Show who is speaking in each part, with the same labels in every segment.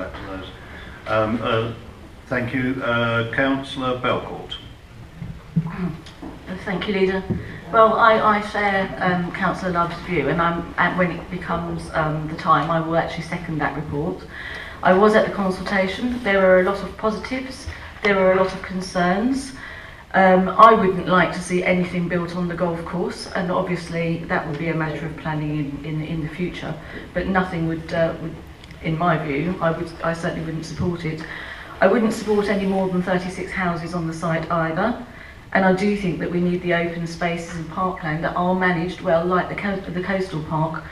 Speaker 1: back to those. Thank you. Councillor Belcourt.
Speaker 2: Thank you, Leader. Well, I share Councillor Love's view, and when it becomes the time, I will actually second that report. I was at the consultation. There were a lot of positives. There were a lot of concerns. I wouldn't like to see anything built on the golf course, and obviously that would be a matter of planning in the future. But nothing would, in my view, I certainly wouldn't support it. I wouldn't support any more than 36 houses on the site either. And I do think that we need the open spaces and parkland that are managed well, like the coastal park.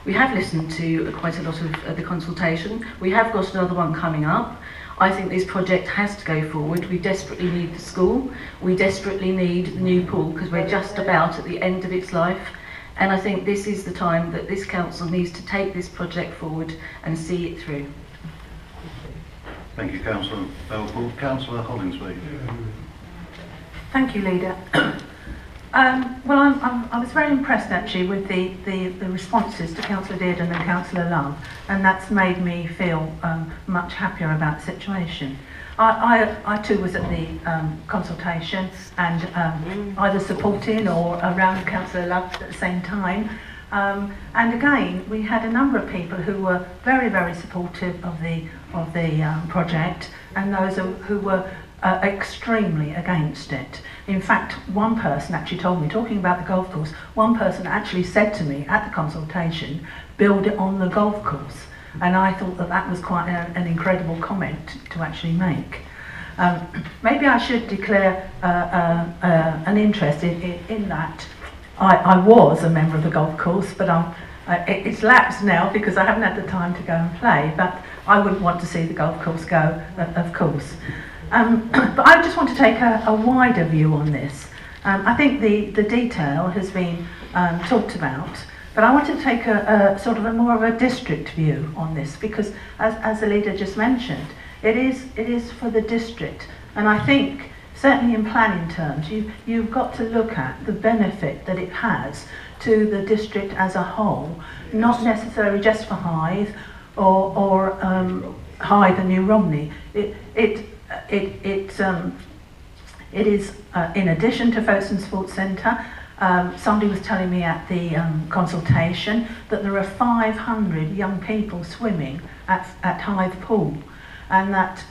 Speaker 2: We have listened to quite a lot of the consultation. We have got another one coming up. I think this project has to go forward. We desperately need the school. We desperately need the new pool because we're just about at the end of its life. And I think this is the time that this council needs to take this project forward and see it through.
Speaker 1: Thank you, Councillor Belcourt. Councillor Hollingsbee.
Speaker 3: Thank you, Leader. Well, I was very impressed actually with the responses to Councillor Dearden and Councillor Love, and that's made me feel much happier about the situation. I too was at the consultation and either supporting or around Councillor Love at the same time. And again, we had a number of people who were very, very supportive of the project, and those who were extremely against it. In fact, one person actually told me, talking about the golf course, one person actually said to me at the consultation, build it on the golf course. And I thought that that was quite an incredible comment to actually make. Maybe I should declare an interest in that. I was a member of the golf course, but it's lapsed now because I haven't had the time to go and play, but I wouldn't want to see the golf course go, of course. But I just want to take a wider view on this. I think the detail has been talked about, but I want to take a sort of more of a district view on this because, as the leader just mentioned, it is for the district, and I think certainly in planning terms, you've got to look at the benefit that it has to the district as a whole, not necessarily just for Hythe or Hythe and New Romney. It is in addition to Folkestone Sports Centre. Somebody was telling me at the consultation that there are 500 young people swimming at Hythe Pool, and that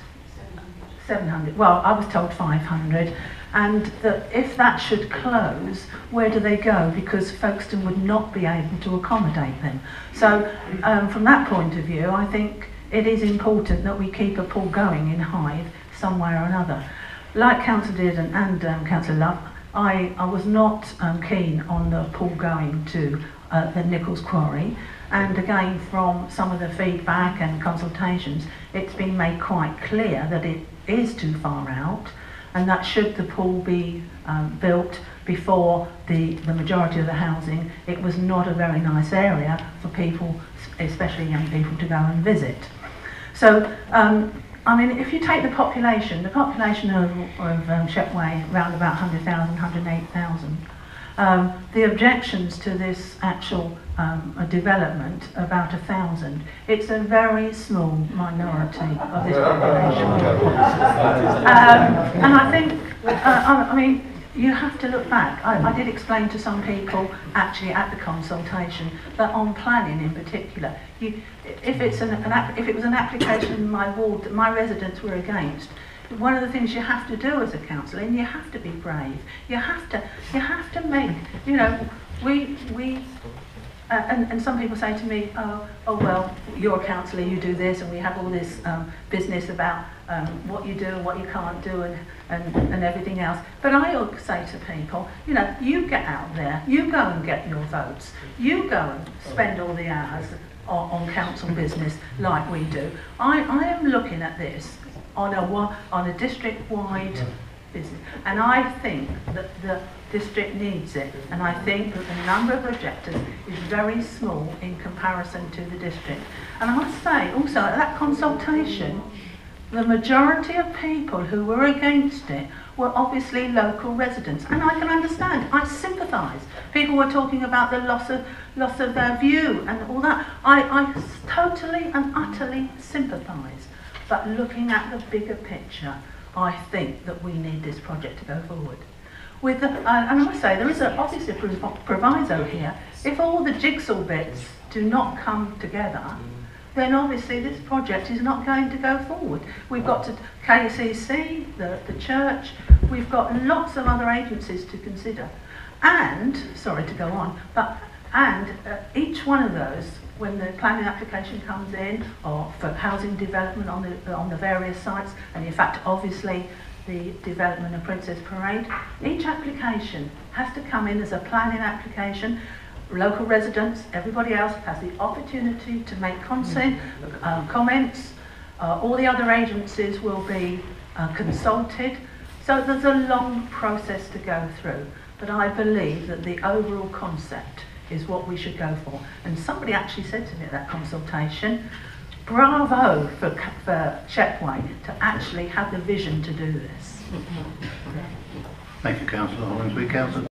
Speaker 3: 700, well, I was told 500, and that if that should close, where do they go? Because Folkestone would not be able to accommodate them. So from that point of view, I think it is important that we keep a pool going in Hythe somewhere or another. Like Councillor Dearden and Councillor Love, I was not keen on the pool going to the Nichols Quarry, and again from some of the feedback and consultations, it's been made quite clear that it is too far out, and that should the pool be built before the majority of the housing, it was not a very nice area for people, especially young people, to go and visit. So I mean, if you take the population of Shepway, around about 100,000, 108,000, the objections to this actual development, about 1,000. It's a very small minority of this population. And I think, I mean, you have to look back. I did explain to some people actually at the consultation that on planning in particular, if it was an application in my ward that my residents were against, one of the things you have to do as a councillor, and you have to be brave, you have to make, you know, and some people say to me, oh well, you're a councillor, you do this, and we have all this business about what you do and what you can't do and everything else. But I always say to people, you know, you get out there, you go and get your votes, you go and spend all the hours on council business like we do. I am looking at this on a district-wide business, and I think that the district needs it, and I think that the number of objectors is very small in comparison to the district. And I must say also at that consultation, the majority of people who were against it were obviously local residents, and I can understand, I sympathise. People were talking about the loss of their view and all that. I totally and utterly sympathise, but looking at the bigger picture, I think that we need this project to go forward. With the, and I must say, there is obviously a proviso here. If all the jigsaw bits do not come together, then obviously this project is not going to go forward. We've got to KCC, the church, we've got lots of other agencies to consider. And, sorry to go on, but each one of those, when the planning application comes in, or for housing development on the various sites, and in fact obviously the development of Princess Parade, each application has to come in as a planning application. Local residents, everybody else has the opportunity to make comments. All the other agencies will be consulted. So there's a long process to go through. But I believe that the overall concept is what we should go for. And somebody actually said to me at that consultation, bravo for Shepway to actually have the vision to do this.
Speaker 1: Thank you, Councillor Hollingsbee. Councillor